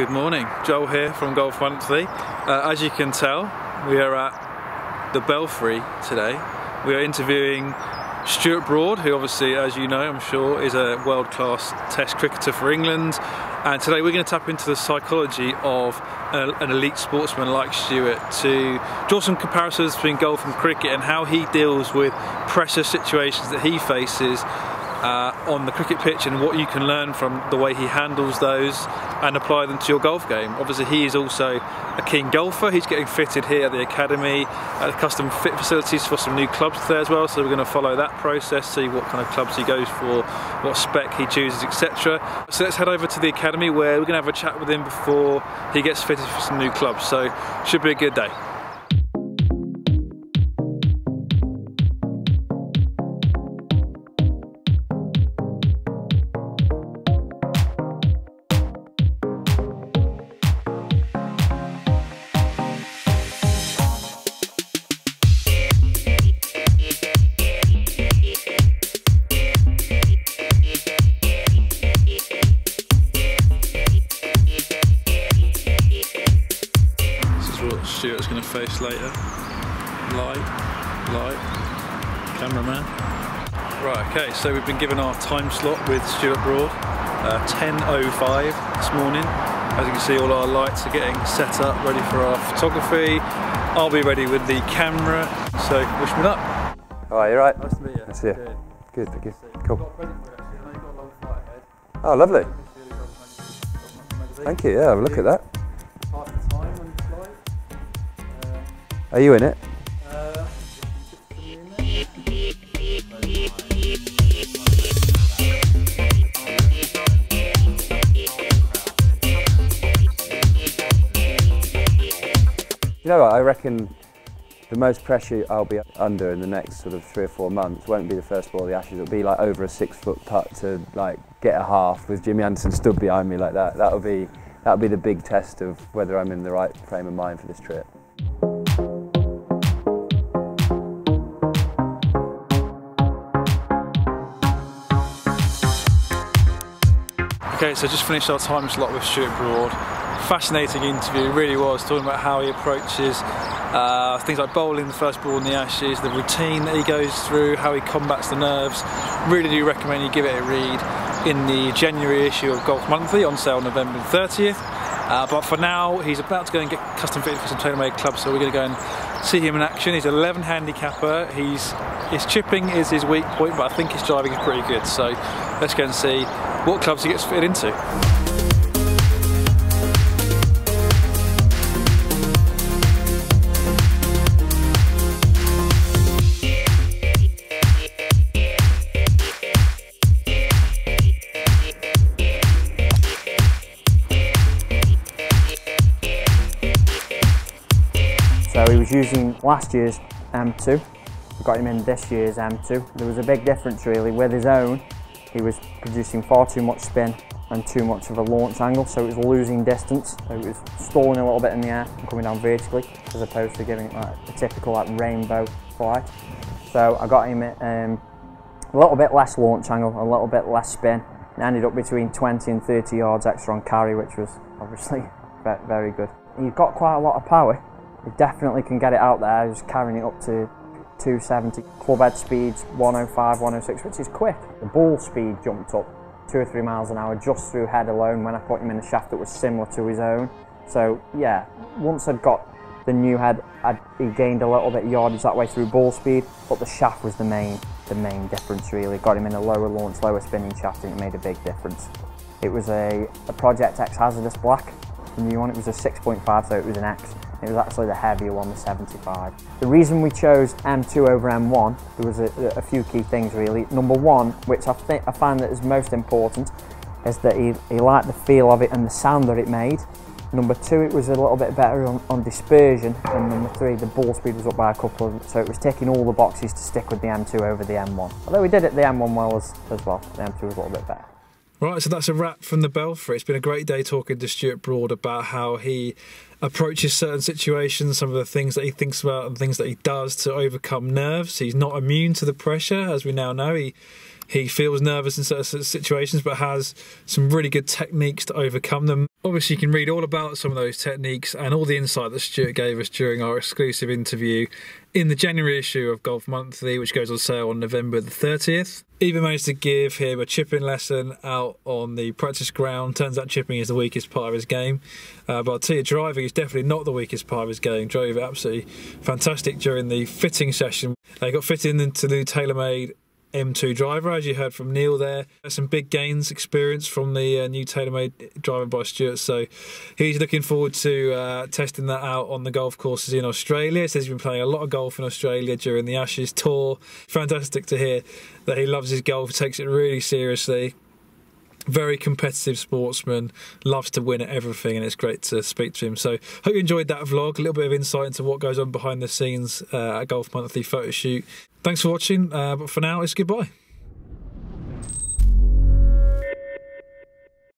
Good morning, Joel here from Golf Monthly. As you can tell, we are at the Belfry today. We are interviewing Stuart Broad, who obviously, as you know, I'm sure, is a world-class Test cricketer for England. And today we're going to tap into the psychology of an elite sportsman like Stuart to draw some comparisons between golf and cricket and how he deals with pressure situations that he faces on the cricket pitch, and what you can learn from the way he handles those and apply them to your golf game. Obviously he is also a keen golfer. He's getting fitted here at the academy at custom fit facilities for some new clubs there as well, so we're going to follow that process, see what kind of clubs he goes for, what spec he chooses, etc. So let's head over to the academy where we're going to have a chat with him before he gets fitted for some new clubs, so should be a good day. Stuart's going to face later. Light, cameraman. Right, okay, so we've been given our time slot with Stuart Broad, 10:05 this morning. As you can see, all our lights are getting set up, ready for our photography. I'll be ready with the camera, so wish me luck. Alright, you're right. Nice to meet you. Nice to see you. Good, thank you. Cool. Oh, lovely. Thank you, yeah, have a look at that. Are you in it? You know what, I reckon the most pressure I'll be under in the next sort of 3 or 4 months won't be the first ball of the Ashes. It'll be like over a 6-foot putt to like get a half with Jimmy Anderson stood behind me like that. That'll be the big test of whether I'm in the right frame of mind for this trip. Okay, so just finished our time slot with Stuart Broad. Fascinating interview, it really was, talking about how he approaches things like bowling the first ball in the Ashes, the routine that he goes through, how he combats the nerves. Really do recommend you give it a read in the January issue of Golf Monthly, on sale November 30th. But for now, he's about to go and get custom fitted for some TaylorMade clubs, so we're going to go and see him in action. He's an 11 handicapper. His chipping is his weak point, but I think his driving is pretty good. So let's go and see what clubs he gets fitted into. So he was using last year's M2, we got him in this year's M2. There was a big difference really. With his own, he was producing far too much spin and too much of a launch angle, so it was losing distance. So it was stalling a little bit in the air and coming down vertically, as opposed to giving it like a typical like rainbow flight. So I got him a little bit less launch angle, a little bit less spin, and ended up between 20 and 30 yards extra on carry, which was obviously very good. He's got quite a lot of power. He definitely can get it out there. He's carrying it up to 270. Club head speeds 105, 106, which is quick. The ball speed jumped up 2 or 3 miles an hour just through head alone when I put him in a shaft that was similar to his own. So yeah, once I'd got the new head, he gained a little bit of yardage that way through ball speed, but the shaft was the main difference really. Got him in a lower launch, lower spinning shaft, and it made a big difference. It was a Project X Hazardous Black, the new one. It was a 6.5, so it was an X. It was actually the heavier one, the 75. The reason we chose M2 over M1, there was a few key things really. Number one, which I find that is most important, is that he liked the feel of it and the sound that it made. Number two, it was a little bit better on dispersion. And number three, the ball speed was up by a couple of, so it was ticking all the boxes to stick with the M2 over the M1. Although we did it the M1 well as well, the M2 was a little bit better. Right, so that's a wrap from the Belfry. It's been a great day talking to Stuart Broad about how he approaches certain situations, some of the things that he thinks about and things that he does to overcome nerves. He's not immune to the pressure, as we now know. He feels nervous in certain situations, but has some really good techniques to overcome them. Obviously, you can read all about some of those techniques and all the insight that Stuart gave us during our exclusive interview in the January issue of Golf Monthly, which goes on sale on November the 30th. Even managed to give him a chipping lesson out on the practice ground. Turns out chipping is the weakest part of his game. But I'll tell you, driving is definitely not the weakest part of his game. Drove absolutely fantastic during the fitting session. They got fitted into the TaylorMade M2 driver, as you heard from Neil there. Some big gains experience from the new TaylorMade driver by Stuart, so he's looking forward to testing that out on the golf courses in Australia. He says he's been playing a lot of golf in Australia during the Ashes tour. Fantastic to hear that he loves his golf, takes it really seriously. Very competitive sportsman, loves to win at everything, and it's great to speak to him. So hope you enjoyed that vlog, a little bit of insight into what goes on behind the scenes at Golf Monthly photo shoot. Thanks for watching, but for now it's goodbye.